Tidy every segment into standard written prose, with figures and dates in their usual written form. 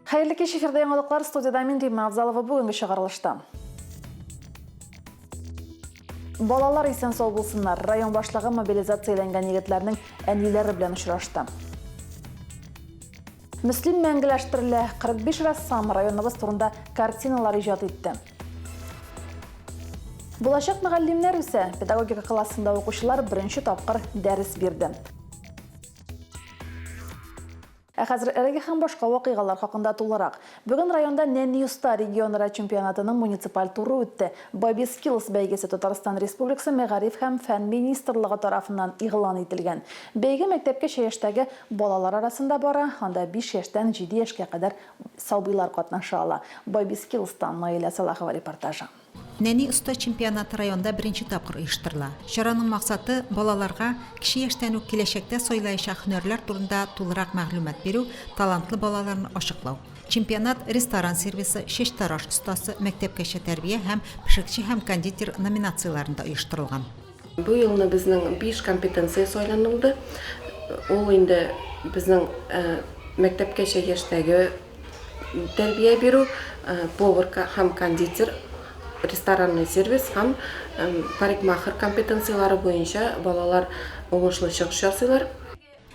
Hayırlı kеш efirde yanılıklar studiyada мен Римма Абзалова бүгінгі шығарылышта. Балалар исен сау болсынlar. Район башлығы мобилизацияланған егетлерінің әнилері белән ұшырашты. Муслим мәңгеләштерелә 45 рәссам районыбыз турында картиналар иҗат итте. Булачак мөгаллимнәр үсә педагогика классында укучылар беренче тапкыр дәрес бирде. Хәзер әлеге һәм башка вакыйгалар хакында тулырак. Бүген районда Нәнни-Уста регионара чемпионатының муниципаль туры үтте. Baby Skills бәйгесе Татарстан Республикасы Мәгариф һәм фән министрлыгы тарафыннан игълан ителгән. Бәйге мәктәпкәчә яшьтәге балалар арасында бара, анда 5 яшьтән 7 яшькә кадәр сабыйлар катнаша ала. Baby Skills'тан Наиля Салахова репортажы. Нәнни-Уста чемпионаты районда беренче тапкыр оештырыла. Чараның максаты балаларга кичә яшьтән үк киләчәктә сайлаячак һөнәрләр турында тулырак мәгълүмат бирү, талантлы балаларны ачыклау. Чемпионат ресторан сервисы, чәч тараш остасы, мәктәпкәчә тәрбия һәм пешекче һәм кондитер номинацияларында оештырылган. Бу елны безнең 5 компетенция сайланылды. Ул инде безнең мәктәпкәчә яшьтәге тәрбия бирү, поварка һәм кондитер, ресторанный сервис һәм парикмахер компетенциялары буенча балалар уңышлы чыгыш ясыйлар.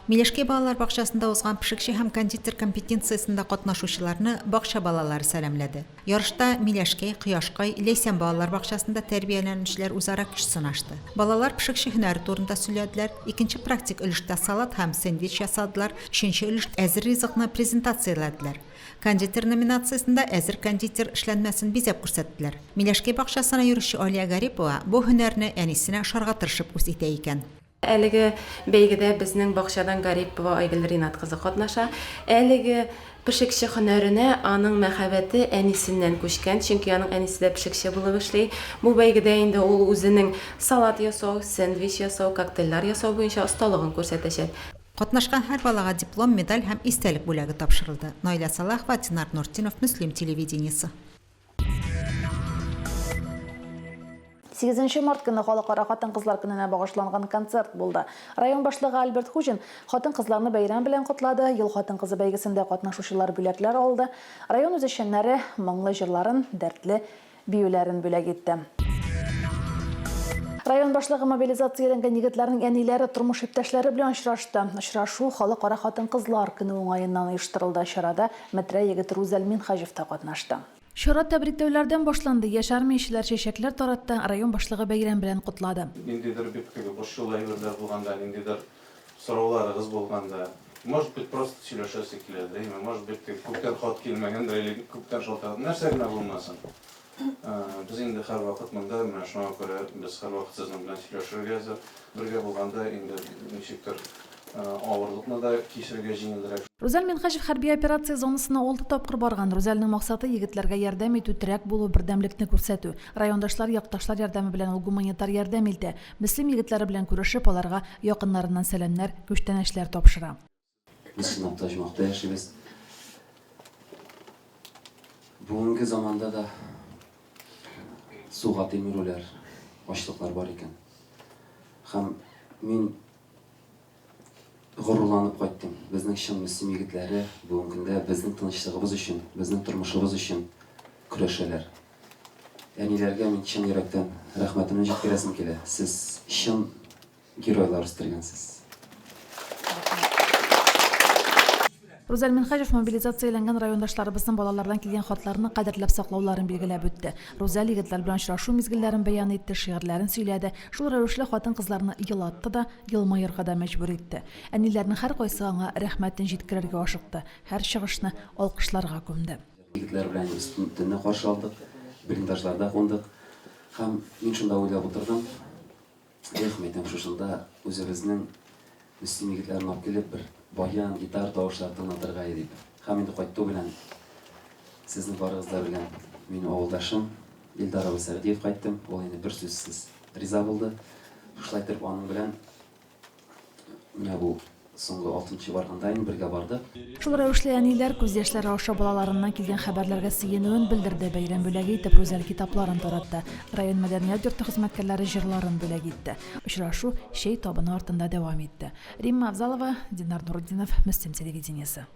Миләшкә балалар бакчасында узган пешекче һәм кондитер компетенциясендә катнашучыларны бакча балалары сәламләде. Ярышта Миләшкә, Кояшкай, Ләйсән балалар бакчасында тәрбияләнүчеләр үзара көч сынашты. Балалар пешекче һөнәре турында сөйләделәр, икенче практик өлештә салат һәм сэндвич ясадылар, өченче өлештә әзер ризыкны презентацияләделәр. Кондитер номинациясында әзер кондитер эшләнмәсен бизәп күрсәттеләр. Миләшкә бакчасына йөрүче Алия Гарипова бу һөнәрне әнисенә ошарга тырышып үз итә икән. Әлеге бәйгедә безнең бакчадан Гарипова Айгөл Ринат кызы катнаша. Әлеге пешекче һөнәренә аның мәхәббәте әнисеннән күчкән, чөнки аның әнисе дә пешекче булып эшли. Бу бәйгедә инде ул үзенең салат ясау, сэндвич ясау, коктейльләр ясау буенча осталыгын күрсәтәчәк. Катнашкан һәр балага диплом, медаль һәм истәлек бүләге тапшырылды. Наиля Салахова, Тинар Нуртинов, Муслим телевидениесе. 8 март көне халыкара хатын-кызлар көненә багышланган концерт булды. Район башлыгы Альберт Хужин хатын-кызларны бәйрәм белән котлады. Ел хатын-кызы бәйгесендә катнашучылар бүләкләр алды. Район үзешчәннәре моңлы җырларын, дәртле биюләрен бүләк итте. Район башлыгы мобилизацияләнгән егетләрнең әниләре, тормыш иптәшләре белән очрашты. Очрашу халыкара хатын-кызлар көне уңаеннан оештырылды. Чарада мәтрә егет Рузәл Минхаҗев та катнашты. Чара тәбрикләүләрдән башланды. Яшь армиячеләр чәчәкләр таратты. Район башлыгы бәйрәм белән котлады. Ниндидер бик бош юллар булганда, ниндидер сорауларыгыз булганда, может быть просто сөйләшәсе киләдер, может быть күптән хат килмәгәндер, или күптән шалтыратып нәрсә генә булмасын. Без инде һәрвакыт монда, менә шуңа күрә без һәрвакыт сезнең белән сөйләшергә, бергә булганда инде ничектер авырлыкны да кичерергә җиңелрәк. Рузәл Минхаҗев хәрби операция зонасына 6 тапкыр барган. Рузәлнең максаты егетләргә ярдәм итү, терәк булу, бердәмлекне күрсәтү. Райондашлар, якташлар ярдәме белән ул гуманитар ярдәм итә. Муслим егетләре белән күрешеп, аларга якыннарыннан сәламнәр, күчтәнәчләр тапшыра. Biz Tajmak'ta yaşıyoruz. Bugünkü zamanda da suğa temirler, açlıklar var iken. Hem men gururlanıp qaytdım. Bizning şın Müslüm yigitləri bugünkündə bizning tinçlığımız üçün, bizning turmuşumuz üçün kurashırlar. Әниләргә мен чын йөрәктән рәхмәтемне җиткерәсем килә. Сез чын геройлар үстергәнсез. Рузәл Минхаҗев мобилизацияләнгән райондашларыбызның балалардан килгән хатларны кадерләп саклауларын билгеләп үтте. Рузәл егетләр белән очрашу мизгелләрен бәян итте, шигырьләрен сөйләде. Шул рәвешле хатын-кызларны елатты да, елмаерга да мәҗбүр итте. Әниләрнең һәр кайсы аңа рәхмәтен җиткерергә ашыкты. Һәр чыгышны алкышларга күмде. Егетләр белән төнне каршы алдык, блиндажларда кундык. Һәм мин шунда уйлап утырдым. Әйтәм, шушында үзебезнең Müslüm егетләрен алып килеп бер баян, гитар тавышлары тыңлатырга дип. Һәм инде кайту белән сезнең барыгызлар белән минем авылдашым Илдар Абысәгъдиев кайттым. Ул инде бер сүзсез риза булды. Шулай итеп аның белән менә бу соңгы 6нчы барганда бергә барды. Шул рәвешле әниләр күз яшьләре аша балаларыннан килгән хәбәрләргә сөенүен белдерде. Бәйрәм бүләге итеп Рузәл китапларын таратты. Район мәдәният йорты хезмәткәрләре җырларын бүләк итте. Очрашу чәй табыны артында дәвам итте. Римма Абзалова, Динар Нуртдинов, Муслим телевидениесе.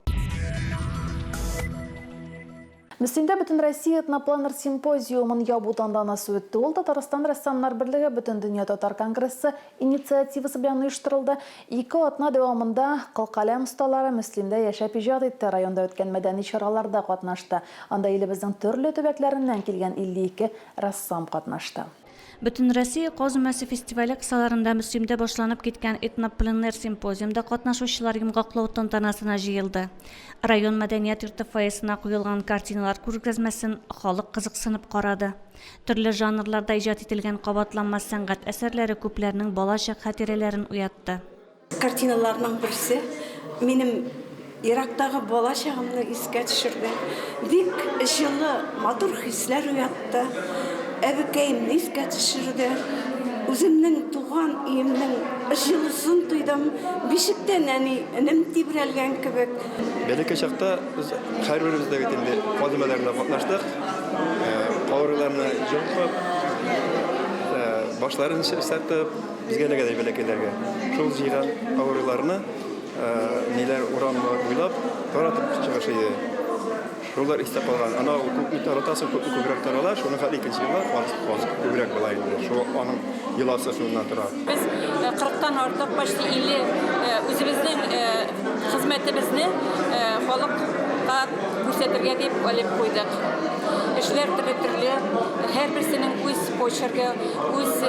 Мөслимдә Бүтін Россия этнопланер симпозиумын ябу тантанасы үтте. Ул Татарстан рәссамнар берлеге Бүтін дөнья татар конгрессы инициативасы белән оештырылды. 2 атна дәвамында кылкаләм осталары Мөслимдә яшәп иҗат итте. Районда үткән мәдәни чараларда катнашты. Анда илебезнең төрле төбәкләреннән килгән 52 рәссам катнашты. Бүтін Россия Козмасы фестивале кысаларында Мөслимдә башланып киткән этнопленер симпозиумда катнашучылар йомгаклау тантанасына җыелды. Район мәдәният йорты фойесына куелган картиналар күргәзмәсен халык кызыксынып карады. Төрле жанрларда иҗат ителгән кабатланмас сәнгать әсәрләре күпләрнең балачак хатирәләрен уятты. Картиналарның берсе минем Ирактагы балачагымны искә төшерде. Бик җылы, матур хисләр уятты. Әбекәйемне искә төшерде. Үземнең туган өемнең җылысын тойдым. Бишектән энем тибрәлгән кебек. Бәләкәй чакта без һәрберебездә бит инде кадимәләрне катнаштык. Кавырларны җылып, башларын чистартып, безгә дә бәләкәйләргә. Шул җыйган кавырларны ниләр урамны буйлап таратып чыгыш иде. Шулар истә калган. Ана күп таратасы күбрәк тарала, шуны хәл икенче елга күбрәк була инде. Шу аның йоласы шуннан тора. Без 40-тан артык почти 50 үзебезнең хезмәтебезне халыкка күрсәтергә дип алып куйдык. Эшләр төрле, һәрберсенең үз почерки, үз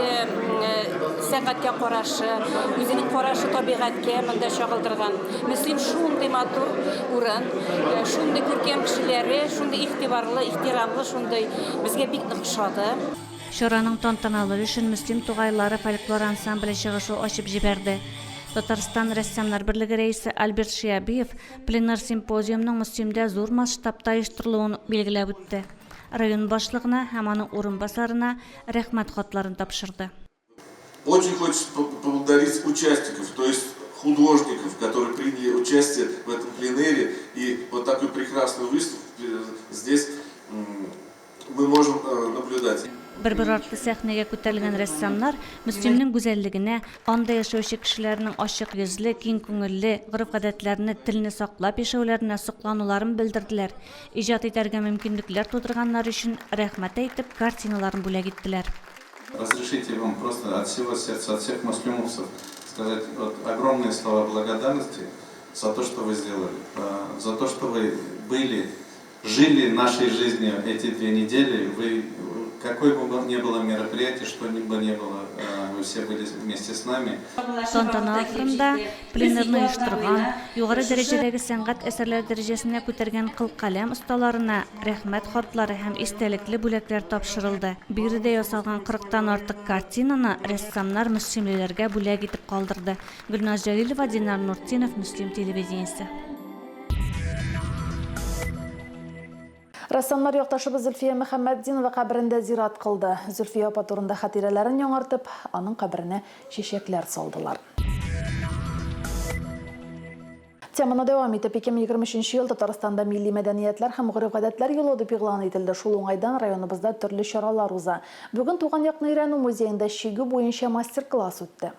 сәнгатькә карашы, үзенең карашы табигатькә монда чагылдырган. Мөслим шундый матур урын, шундый күркәм кешеләре, шундый игътибарлы, ихтирамлы, шундый безгә бик нык ошады. Чараның тантаналары өчен Мөслим тугайлары фольклор ансамбле чыгышы ачып җибәрде. Татарстан рәссамнар берлеге рәисе Альберт Шиябиев пленар симпозиумның Мөслимдә зур масштабта оештырылуын билгеләп үтте. Район башлыгына һәм аның урынбасарына рәхмәт хатларын тапшырды. Очень хочется поблагодарить участников, то есть художников, которые приняли участие в этом пленэре. И вот такую прекрасную выставку здесь мы можем наблюдать. Бер-бер артлы сәхнәгә күтәрелгән рәссамнар Мөслимнең гүзәллегенә, анда яшәүче кешеләрнең ачык йөзле, киң күңелле, гореф-гадәтләрне, телне саклап яшәүләренә соклануларын белдерделәр. Иҗат итәргә мөмкинлекләр тудырганнар өчен рәхмәт әйтеп, картиналарын бүләк иттеләр. Разрешите вам просто от всего сердца, от всех муслимовцев сказать огромные слова благодарности за то, что вы сделали, за то, что вы жили нашей жизнью эти 2 недели. Вы, какое бы ни было мероприятие, что бы ни было, вы все были вместе с нами. Тантана ахырында пленарны оештырган, югары дәрәҗәдәге сәнгать әсәрләр дәрәҗәсенә күтәргән кылкаләм осталарына рәхмәт хатлары һәм истәлекле бүләкләр тапшырылды. Биредә ясалган 40-тан артык картинаны рәссамнар мөслимләргә бүләк итеп калдырды. Гөлназ Җәлилова, Динар Нуртдинов, Мөслим телевидениесе. Рәссамнар якташыбыз Зөлфия Мөхәммәтдинова каберендә зират кылды. Зөлфия апа турында хатирәләрен яңартып, аның каберенә чәчәкләр салдылар. Теманы дәвам итеп, 2023 ел Татарстанда милли мәдәниятләр һәм гореф-гадәтләр елы дип игълан ителде. Шул уңайдан районыбызда төрле чаралар уза. Бүген Туган якны өйрәнү музеенда чигү буенча мастер-класс үтте.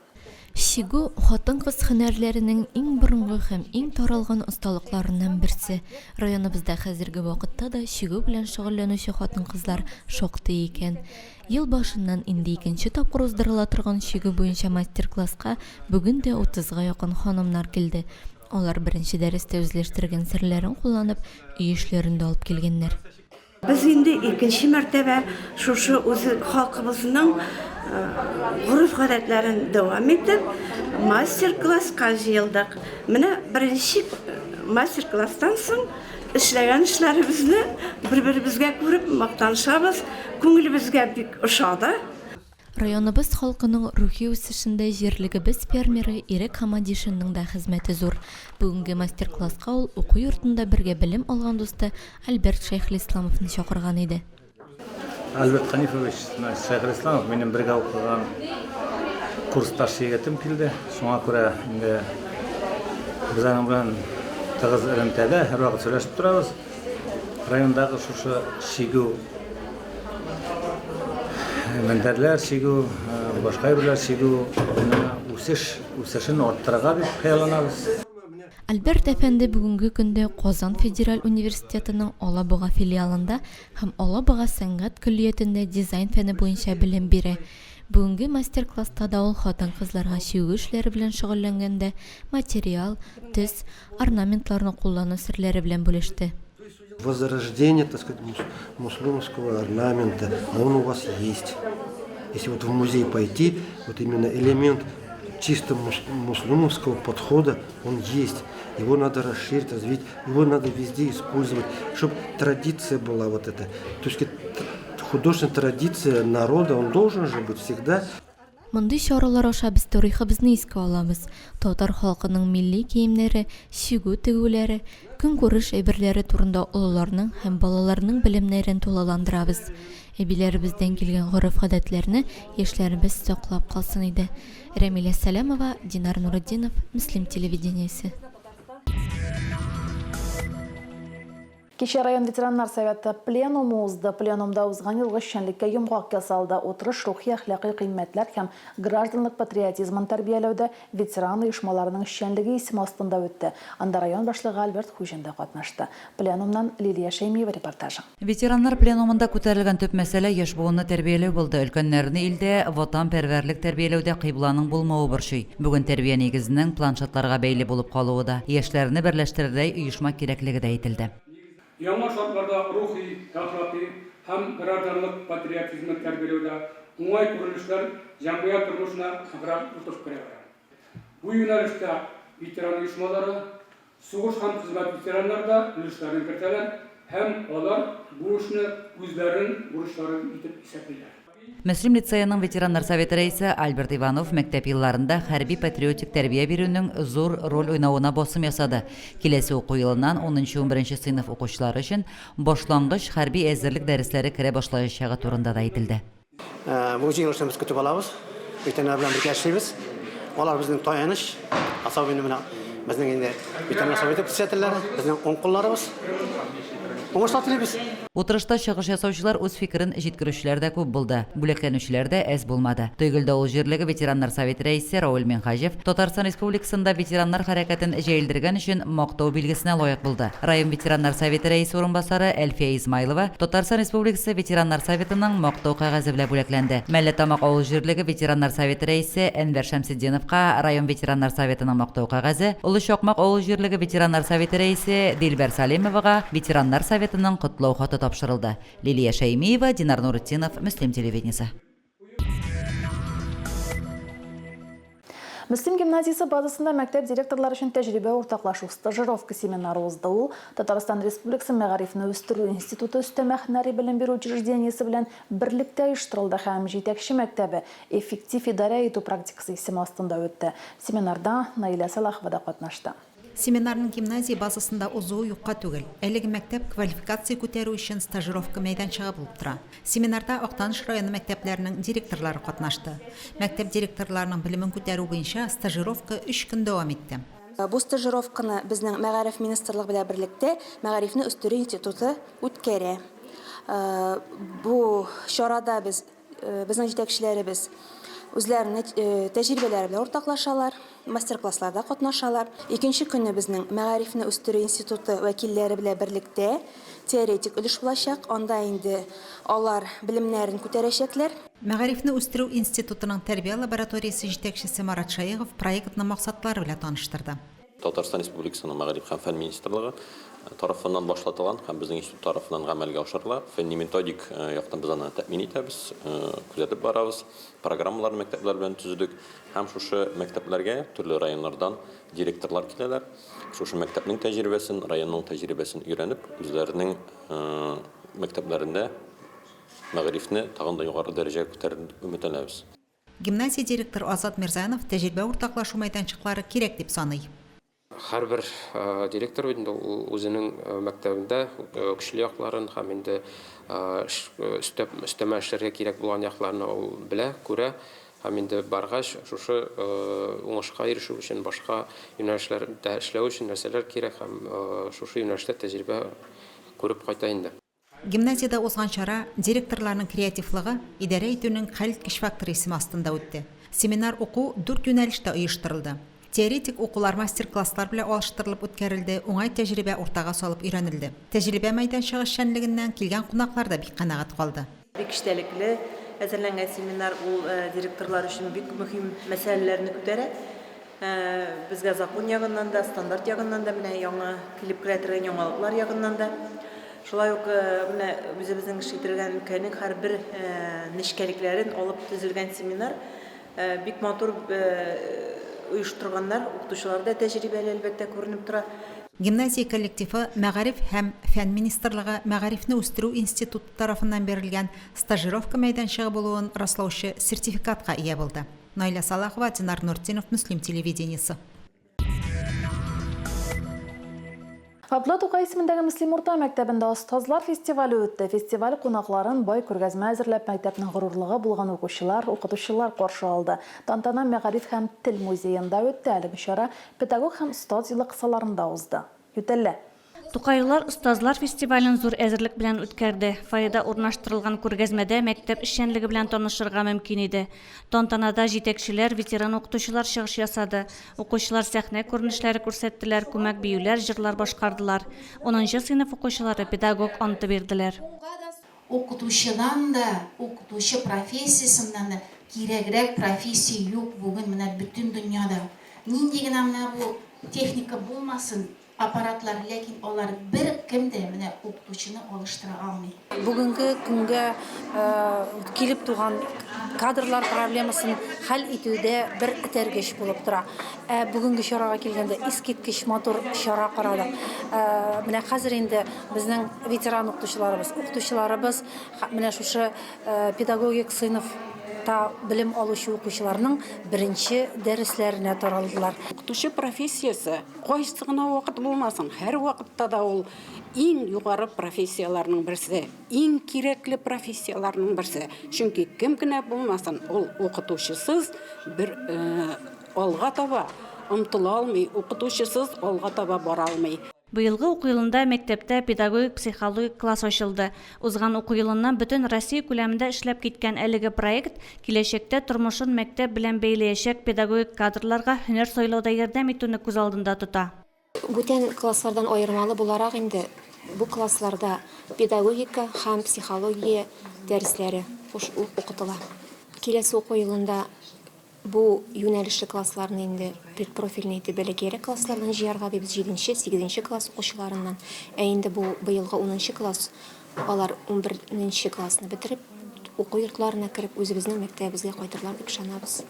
Чигү хатын-кыз һөнәрләренең иң борынгы һәм иң таралган осталыкларыннан берсе. Районыбызда хәзерге вакытта да чигү белән шөгыльләнүче хатын-кызлар шактый икән. Ел башыннан инде 2нче тапкыр уздырыла торган чигү буенча мастер-класска бүген дә 30га якын ханымнар килде. Алар беренче дәрестә үзләштергән серләрен кулланып, өй эшләрендә алып килгәннәр. Без инде 2нче мәртәбә шушы үз халкыбызның гореф-гадәтләрен дәвам итеп, мастер-класска җыелдык. Менә беренче мастер-класстан соң эшләгән эшләребезне бер-беребезгә күреп мактанышабыз, күңелебезгә бик ошады. Районыбыз халкының рухи үсешендә җирлегебез фермеры Ирек Хамадишинның да хезмәте зур. Бүгенге мастер-класска ул уку йортында бергә белем алган дусты Альберт Шәйхелисламовны чакырган иде. Альберт Ханифович Шәйхелисламов минем бергә укыган курсташ егетем килде. Шуңа күрә инде без аның белән тыгыз элемтәдә һәр вакыт сөйләшеп торабыз. Райондагы шушы чигү мендәрләр чигү, башка әйберләр чигү, үсешен арттырырга дип хыялланабыз. Альберт әфәнде бүгінгі күнде Қозан Федераль университетінің Алабуға филиалында һәм Алабуға сәнгать күллиятендә дизайн фәне буенча белем бирә. Бүгінгі мастер-класста да ул хатын-кызларга чигү эшләре белән шөгыльләнгәндә материал, төс, орнаментларны куллану серләре белән бүлеште. Возрождение, так сказать, мусульманского орнамента, он у вас есть. Если вот в музей пойти, вот именно элемент чисто мусульманского подхода, он есть. Его надо расширить, развить, его надо везде использовать, чтобы традиция была вот эта. То есть художественная традиция народа, он должен же быть всегда. Мондый чаралар аша без тарихыбызны искә аламыз. Татар халкының милли киемнәре, чигү тегүләре, көнкүреш әйберләре турында олыларның һәм балаларның белемнәрен тулыландырабыз. Әбиләребездән килгән гореф-гадәтләрне яшьләребез саклап калсын иде. Рамиля Салямова, Динар Нуретдинов, Муслим телевидениесе. Кеше район ветераннар советы пленумы узды. Пленумда узган елгы эшчәнлеккә йомгак ясалды. Утырыш рухи әхлакый кыйммәтләр һәм гражданлык патриотизмын тәрбияләүдә ветеран оешмаларының эшчәнлеге исеме астында үтте. Анда район башлыгы Альберт Хуҗин да катнашты. Пленумнан Лилия Шәймиева репортажы. Ветераннар пленумында күтәрелгән төп мәсьәлә яшь буынны тәрбияләү булды. Өлкәннәрне илдә ватанпәрвәрлек тәрбияләүдә кыйбланың булмавы борчый. Бүген тәрбия нигезенең планшетларга бәйле булып калуы да, яшьләрне берләштерүдә оешма кирәклеге дә әйтелде. Яңа шартларда рухи, әхлакый һәм гражданлык патриотизмны тәрбияләүдә уңай күренешләр җәмгыять тормышына ныграк утырып керә. Бу юнәлештә ветеран оешмалары, сугыш һәм хезмәт ветераннары да өлешләрен кертәләр һәм алар бу эшне үзләренең бурычлары итеп исәплиләр. Мөслим лицейның ветераннар советы рәисе Альберт Иванов мәктәп елларында хәрби патриотик тәрбия бирүнең зур роль уйнавына басым ясады. Киләсе уку елыннан 10-11 сыйныф укучылары өчен башлангыч хәрби әзерлек дәресләре керә башлаячагы турында да әйтелде. Бу җыелышны без көтеп алабыз. Ветераннар белән бергә эшлибез. Алар безнең таяныч, асабыйны менә безнең инде ветераннар советы председательләре, безнең оңкылларыбыз. Утырышта чыгыш ясаучылар үз фикерен җиткерүчеләр дә күп булды. Бүләкләнүчеләр дә әз булмады. Тойгылда ул җирлеге ветераннар советы рәисе Рауль Менхаҗев Татарстан Республикасында ветераннар хәрәкәтен җәелдергән өчен мактау билгесенә лаек булды. Район ветераннар советы рәисе орынбасары Әлфия Измайлова Татарстан Республикасы ветераннар советының мактау кәгазе белән бүләкләнде. Мәлләтамак авыл җирлеге ветераннар советы рәисе Әнвәр Шәмсетдиновка район ветераннар советының мактау кәгазе, Улы Чакмак авыл җирлеге ветераннар советы рәисе Дилбәр Салимовага ветераннар советының котлау хаты тапшырылды. Лилия Шәймиева, Динар Нуретдинов, Муслим телевидениесе. Муслим гимназиясы базасында мәктәп директорлары өчен тәҗрибә уртаклашу стажировка семинары узды. Ул Татарстан Республикасы Мәгарифне үстерү институты өстәмә һөнәри белем бирү учреждениесе белән берлектә оештырылды һәм җитәкче мәктәбе эффектив идарә итү практикасы исеме астында үтте. Семинарда Наиля Салахова да катнашты. Семинарның гимназия базасында узуы юкка түгел. Әлеге мәктәп квалификация күтәрү өчен стажировка мәйданчыгы булып тора. Семинарда Актаныш районы мәктәпләренең директорлары катнашты. Мәктәп директорларының белемен күтәрү буенча стажировка 3 көн дәвам итте. Бу стажировканы безнең Мәгариф министрлыгы белән берлектә Мәгарифне үстерү институты үткәрә. Бу чарада безнең җитәкчеләребез үзләренең тәҗрибәләре белән уртаклашалар, мастер-классларда катнашалар. Икенче көнне безнең Мәгарифне үстерү институты вәкилләре белән берлектә теоретик өлеш булачак. Анда инде алар белемнәрен күтәрәчәкләр. Мәгарифне үстерү институтының тәрбия лабораториясе җитәкчесе Марат Шаегов проектның максатлары белән таныштырды. Татарстан Республикасының Мәгариф һәм фән министрлыгы тарафыннан башлатылган һәм безнең институт тарафыннан гамәлгә ашырыла. Фәнни методик яктан без аны тәэмин итәбез, күзәтеп барабыз. Программаларны мәктәпләр белән төзедек һәм шушы мәктәпләргә төрле районнардан директорлар киләләр. Шушы мәктәпнең тәҗрибәсен, районның тәҗрибәсен өйрәнеп, үзләренең мәктәпләрендә мәгарифне тагын да югары дәрәҗәгә күтәрергә өметләнәбез. Гимназия директоры Азат Мирзаянов тәҗрибә уртаклашу мәйданчыклары кирәк дип саный. Һәрбер директор үзенең мәктәбендә көчле якларын һәм инде өстәмә эшләргә кирәк булган якларны ул белә, күрә һәм инде баргач шушы уңышка ирешү өчен башка юнәлешләрдә эшләү өчен нәрсәләр кирәк һәм шушы юнәлештә тәҗрибә күреп кайта инде. Гимназияда узган чара директорларның креативлыгы идарә итүнең хәл киш факторы исеме астында үтте. Семинар уку 4 юнәлештә оештырылды. Теоретик укулар мастер-класслар белән алыштырылып үткәрелде, уңай тәҗрибә уртага салып өйрәнелде. Тәҗрибә мәйданчыгы эшчәнлегеннән килгән кунаклар да бик канәгать калды. Бик эчтәлекле әзерләнгән семинар ул директорлар өчен бик мөһим мәсьәләләрне күтәрә. Безгә закон ягыннан да, стандарт ягыннан да, менә яңа килеп кертелгән яңалыклар ягыннан да. Шулай ук менә үзебезнең эш итергән өлкәнең һәрбер нечкәлекләрен алып төзелгән семинар бик матур оештырганнар, укытучылар да тәҗрибәле әлбәттә күренеп тора. Гимназия коллективы Мәгариф һәм фән министрлыгы Мәгарифне үстерү институты тарафыннан берилгән стажировка мәйданчыгы булуын раслаучы сертификатка ия булды. Найля Салахова, Динар Нуртдинов, Муслим телевидениесе. Абдулла Тукай исемендәге Муслим урта мәктәбендә остазлар фестивале үтте. Фестиваль кунакларын бай күргәзмә әзерләп мәктәпнең горурлыгы булган укучылар, укытучылар каршы алды. Тантана Мәгариф һәм тел музеенда үтте. Әлеге чара педагог һәм остаз елы кысаларында узды. Ютәллә. Тукайлар остазлар фестивален зур әзерлек белән үткәрде. Файда урнаштырылган күргәзмәдә мәктәп эшчәнлеге белән танышырга мөмкин иде. Тантанада җитәкчеләр, ветеран укытучылар чыгыш ясады. Укучылар сәхнә күренешләре күрсәттеләр, күмәк биюләр, җырлар башкардылар. 10нчы сыйныф укучылары педагог анты бирделәр. Укытучыдан да, укытучы профессиясыннан да кирәгрәк профессия юк бүген менә бөтен дөньяда. Нинди генә менә бу техника булмасын, аппаратлар, ләкин алар бер кем дә менә укытучыны алыштыра алмый. Бүгенге көнгә килеп туган кадрлар проблемасын хәл итүдә бер этәргеч булып тора. Бүгенге чарага килгәндә искиткеч матур чара карадык. Менә хәзер инде безнең ветеран укытучыларыбыз менә шушы педагогик сыйныф белем алучы укучыларның беренче дәресләренә таралдылар. Укытучы профессиясе кайсы гына вакыт булмасын, һәр вакытта да ул иң югары профессияларның берсе, иң кирәкле профессияларның берсе. Чөнки кем генә булмасын, ул укытучысыз бер алга таба омтыла алмый, укытучысыз алга таба бара алмый. Быелгы уку елында мәктәптә педагогик психологик класс ачылды. Узган уку елыннан бөтен Россия күләмендә эшләп киткән әлеге проект киләчәктә тормышын мәктәп белән бәйләячәк педагогик кадрларга һөнәр сайлауда ярдәм итүне күз алдында тота. Бүтән класслардан аермалы буларак инде бу классларда педагогика һәм психология дәресләре укытыла. Киләсе уку елында бу юнәлешле классларны инде предпрофильный итеп бәләкәйрәк класслардан җыярга дип 7-нче, 8-нче класс укучыларыннан. Инде бу быелгы 10нчы класс, алар 11нче классны бетереп, уку йортларына кереп үзебезнең мәктәбебезгә кайтырлар дип ышанабыз.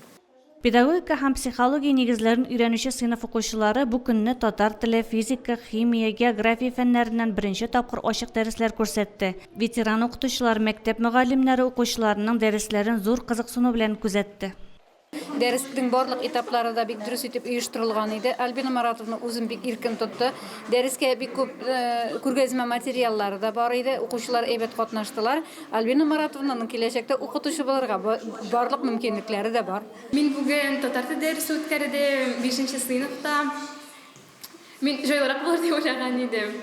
Педагогика һәм психология нигезләрен өйрәнүче сыйныф укучылары бу көнне татар теле, физика, химия, география фәннәреннән беренче тапкыр ачык дәресләр күрсәтте. Ветеран укытучылар мәктәп мөгаллимнәре укучыларының дәресләрен зур кызыксыну белән күзәтте. Дәрестең барлык этаплары да бик дөрес итеп оештырылган иде. Альбина Маратовна үзен бик иркен тотты. Дәрескә бик күп күргәзмә материаллары да бар иде. Укучылар әйбәт катнаштылар. Альбина Маратовнаның киләчәктә укытучы булырга барлык мөмкинлекләре дә бар. Мин бүген татар теле дәресе үткәрдем 5нче сыйныфта. Мин җайлырак булыр дип уйлаган идем.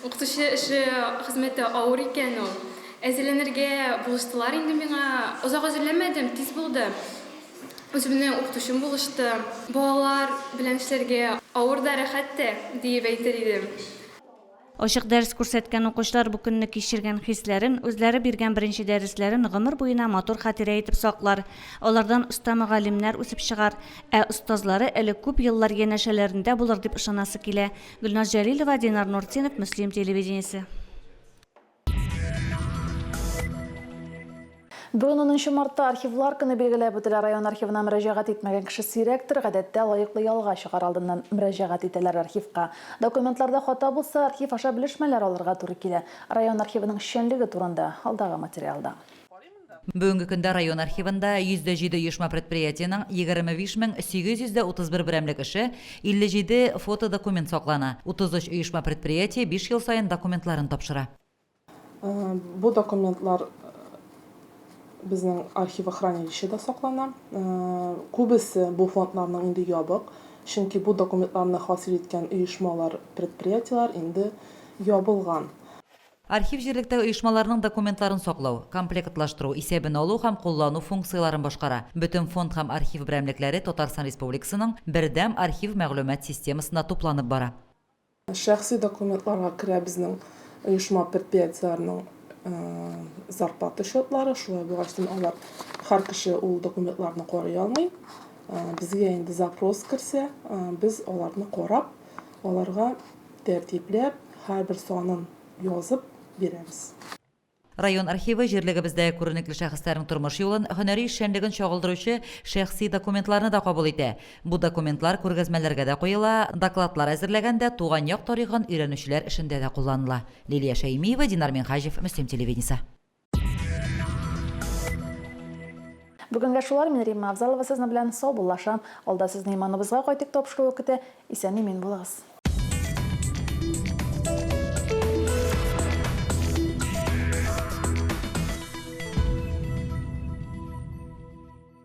Укытучы эше хезмәте авыр икән ул. Әзерләнергә булыштылар инде миңа. Озак әзерләмәдем, тиз булды. Үземнең укытучым булышты. Балалар белән эшләргә авыр да рәхәт тә дип әйтер идем. Ачык дәрес күрсәткән укучылар бу көнне кичергән хисләрен, үзләре биргән беренче дәресләрен гомер буена матур хатирә итеп саклар. Алардан оста мөгаллимнәр үсеп чыгар, остазлары әле күп еллар янәшәләрендә булыр дип ышанасы килә. Гөлназ Җәлилова, Динар Нуртдинов, Муслим телевидениесе. Бүгін 10 мартта архивлар көне билгеләп үтелә. Район архивына мөрәҗәгать итмәгән кеше сирәктер, гадәттә лаеклы ялга чыгар алдыннан мөрәҗәгать итәләр архивка. Документларда хата булса, архив аша белешмәләр алырга туры килә. Район архивының эшчәнлеге турында алдагы материалда. Бүгенге көндә район архивында 107 оешма предприятиянең 25831 берәмлек эше, 57 фотодокумент саклана. 33 оешма предприятие 5 ел сайын документларын тапшыра. Бу документлар безнең архив хранилищеда саклана. Күбесе бу фондларның инде ябык, чөнки бу документларны хасил иткән оешмалар, предприятиялар инде ябылган. Архив җирлектәге оешмаларның документларын саклау, комплектлаштыру, исәбен алу һәм куллану функцияларын башкара. Бөтен фонд һәм архив берәмлекләре Татарстан Республикасының бердәм архив мәгълүмат системасына тупланып бара. Шәхси документларга керә безнең оешма предприятиеләрнең зарплата счетлары, шулай булгач алар һәр кеше ул документларны карый алмый. Безгә инде запрос керсә, без аларны карап, аларга тәртипләп, һәрбер санын язып бирәбез. Район архивы җирлегебездәге күренекле шәхесләрнең тормыш юлын, һөнәри эшчәнлеген чагылдыручы шәхси документларны да кабул итә. Бу документлар күргәзмәләргә дә куела, докладлар әзерләгәндә туган як тарихын өйрәнүчеләр эшендә дә кулланыла. Лилия Шәймиева, Динар Минхаҗев, Мөслим телевидениесе. Бүгенге шулар, мин Римма Авзалова сезне белән сау буллашам. Алда сезне иманыбызга кайтып тапшыру вакыты. Исән-имин булыгыз.